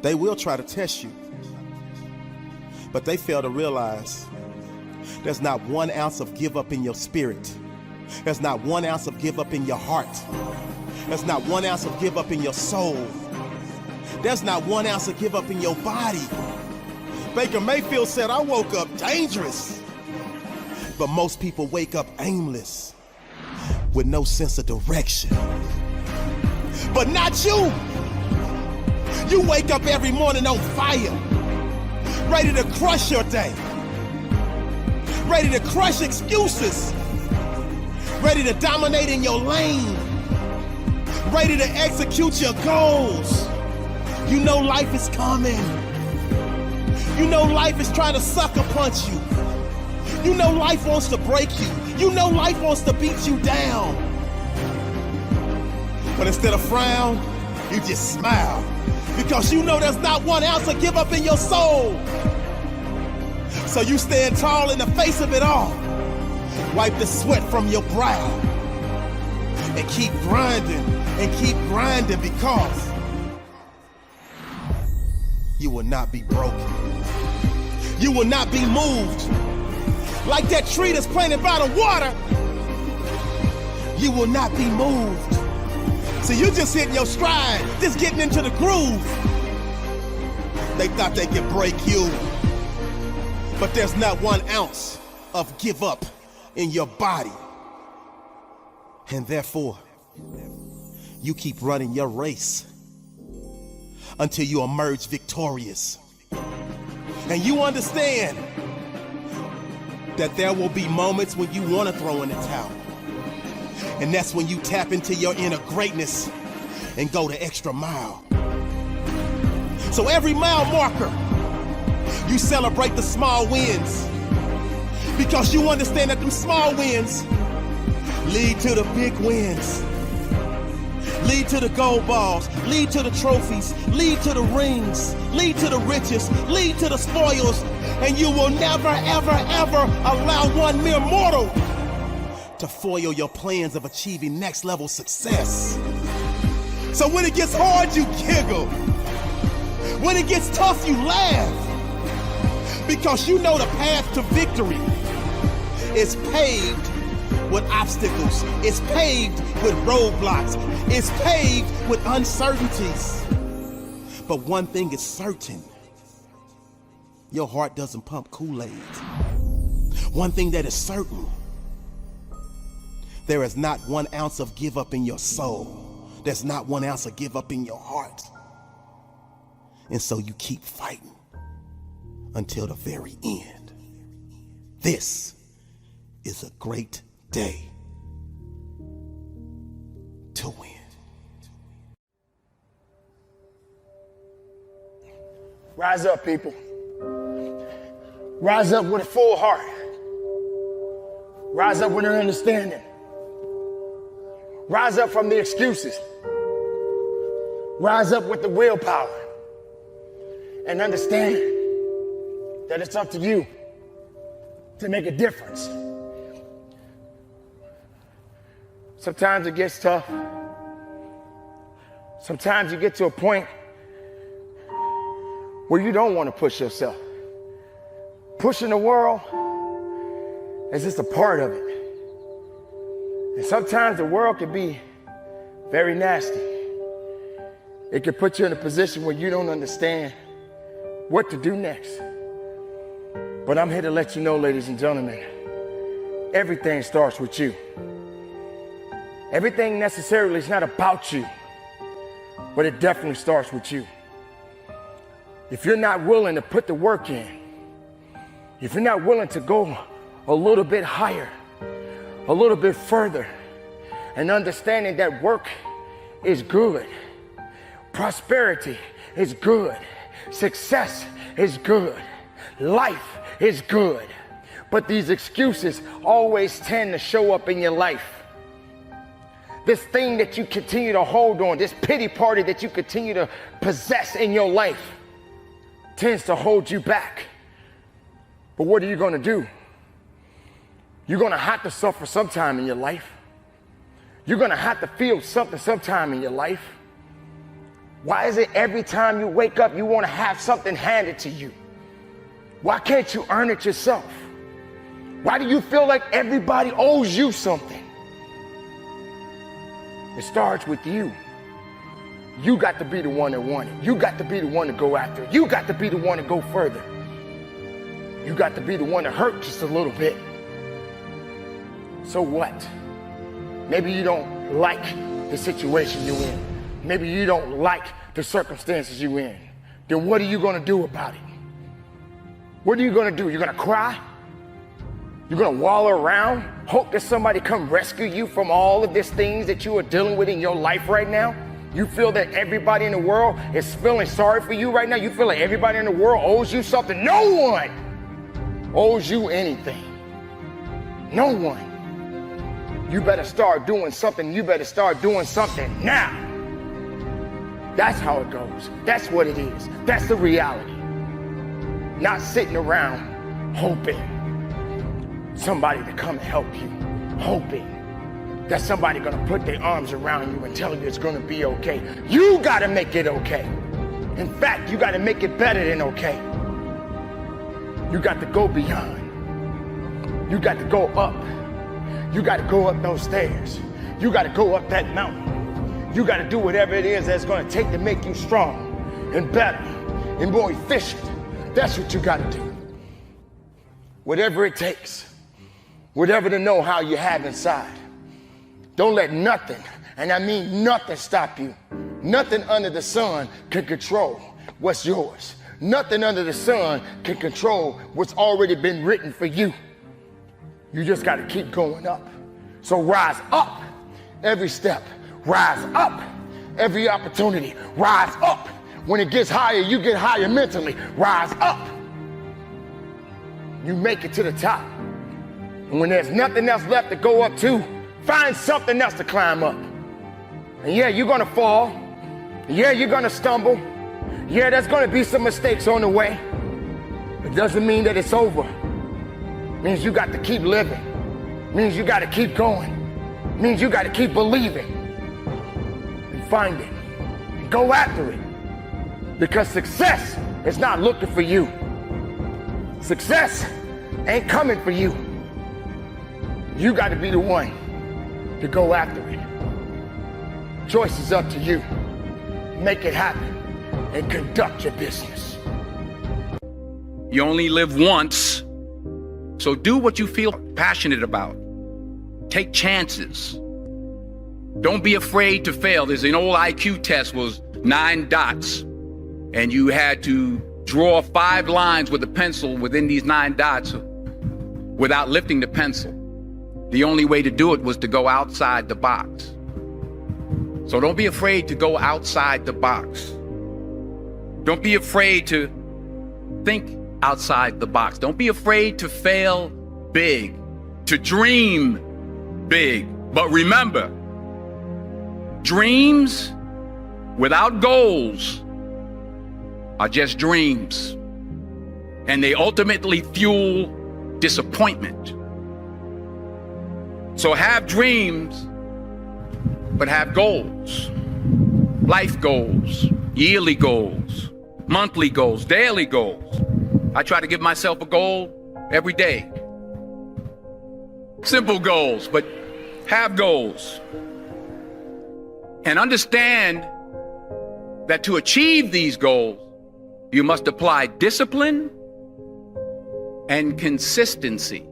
They will try to test you, but they fail to realize there's not 1 ounce of give up in your spirit. There's not 1 ounce of give up in your heart. There's not 1 ounce of give up in your soul. There's not 1 ounce of give up in your body. Baker Mayfield said, I woke up dangerous. But most people wake up aimless, with no sense of direction. But not you. You wake up every morning on fire, ready to crush your day, ready to crush excuses, ready to dominate in your lane, ready to execute your goals. You know life is coming. You know life is trying to sucker punch you. You know life wants to break you. You know life wants to beat you down. But instead of frown, you just smile, because you know there's not 1 ounce of give up in your soul. So you stand tall in the face of it all. Wipe the sweat from your brow and keep grinding because you will not be broken. You will not be moved. Like that tree that's planted by the water, you will not be moved. So you just hitting your stride, just getting into the groove. They thought they could break you, but there's not 1 ounce of give up in your body. And therefore, you keep running your race until you emerge victorious. And you understand that there will be moments when you want to throw in the towel. And that's when you tap into your inner greatness and go the extra mile. So every mile marker, you celebrate the small wins, because you understand that them small wins lead to the big wins, lead to the gold balls, lead to the trophies, lead to the rings, lead to the riches, lead to the spoils, and you will never, ever, ever allow one mere mortal to foil your plans of achieving next level success. So when it gets hard, you giggle. When it gets tough, you laugh, because you know the path to victory is paved with obstacles. It's paved with roadblocks. It's paved with uncertainties. But one thing is certain: your heart doesn't pump Kool-Aid. One thing that is certain: there is not 1 ounce of give up in your soul. There's not 1 ounce of give up in your heart. And so you keep fighting until the very end. This is a great day to win. Rise up, people. Rise up with a full heart. Rise up with an understanding. Rise up from the excuses. Rise up with the willpower. And understand that it's up to you to make a difference. Sometimes it gets tough. Sometimes you get to a point where you don't want to push yourself. Pushing the world is just a part of it. And sometimes the world can be very nasty. It can put you in a position where you don't understand what to do next. But I'm here to let you know, ladies and gentlemen, everything starts with you. Everything necessarily is not about you, but it definitely starts with you. If you're not willing to put the work in, if you're not willing to go a little bit higher, a little bit further, and understanding that work is good, prosperity is good, success is good, life is good, but these excuses always tend to show up in your life. This thing that you continue to hold on, this pity party that you continue to possess in your life, tends to hold you back. But what are you going to do? You're going to have to suffer sometime in your life. You're going to have to feel something sometime in your life. Why is it every time you wake up, you want to have something handed to you? Why can't you earn it yourself? Why do you feel like everybody owes you something? It starts with you. You got to be the one that won it. You got to be the one to go after it. You got to be the one to go further. You got to be the one to hurt just a little bit. So what? Maybe you don't like the situation you're in. Maybe you don't like the circumstances you're in. Then what are you going to do about it? What are you going to do? You're going to cry? You're going to wallow around, hope that somebody come rescue you from all of these things that you are dealing with in your life right now? You feel that everybody in the world is feeling sorry for you right now? You feel like everybody in the world owes you something? No one owes you anything. No one. You better start doing something. You better start doing something now. That's how it goes. That's what it is. That's the reality. Not sitting around hoping somebody to come and help you, hoping that somebody gonna put their arms around you and tell you it's gonna be okay. You gotta make it okay. In fact, you gotta make it better than okay. You got to go beyond. You got to go up. You got to go up those stairs. You got to go up that mountain. You got to do whatever it is that's gonna take to make you strong and better and more efficient. That's what you got to do. Whatever it takes. Whatever the know-how you have inside. Don't let nothing, and I mean nothing, stop you. Nothing under the sun can control what's yours. Nothing under the sun can control what's already been written for you. You just got to keep going up. So rise up every step. Rise up every opportunity. Rise up. When it gets higher, you get higher mentally. Rise up. You make it to the top. And when there's nothing else left to go up to, find something else to climb up. And yeah, you're gonna fall. Yeah, you're gonna stumble. Yeah, there's gonna be some mistakes on the way. It doesn't mean that it's over. It means you got to keep living. It means you got to keep going. It means you got to keep believing and find it. And go after it. Because success is not looking for you. Success ain't coming for you. You got to be the one to go after it. Choice is up to you. Make it happen and conduct your business. You only live once, so do what you feel passionate about. Take chances. Don't be afraid to fail. There's an old IQ test, was 9 dots, and you had to draw 5 lines with a pencil within these 9 dots without lifting the pencil. The only way to do it was to go outside the box. So don't be afraid to go outside the box. Don't be afraid to think outside the box. Don't be afraid to fail big, to dream big. But remember, dreams without goals are just dreams, and they ultimately fuel disappointment. So have dreams, but have goals. Life goals, yearly goals, monthly goals, daily goals. I try to give myself a goal every day. Simple goals, but have goals. And understand that to achieve these goals, you must apply discipline and consistency.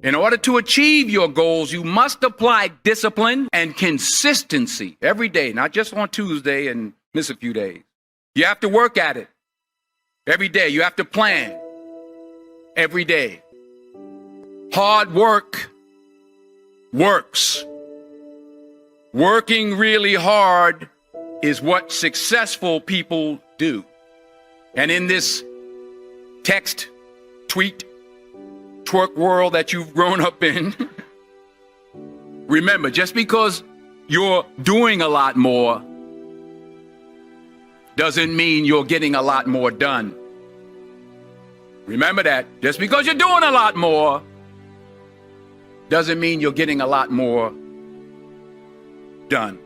In order to achieve your goals, you must apply discipline and consistency every day, not just on Tuesday and miss a few days. You have to work at it every day. You have to plan every day. Hard work works. Working really hard is what successful people do. And in this text, tweet, twerk world that you've grown up in, remember, just because you're doing a lot more doesn't mean you're getting a lot more done. Remember that. Just because you're doing a lot more doesn't mean you're getting a lot more done.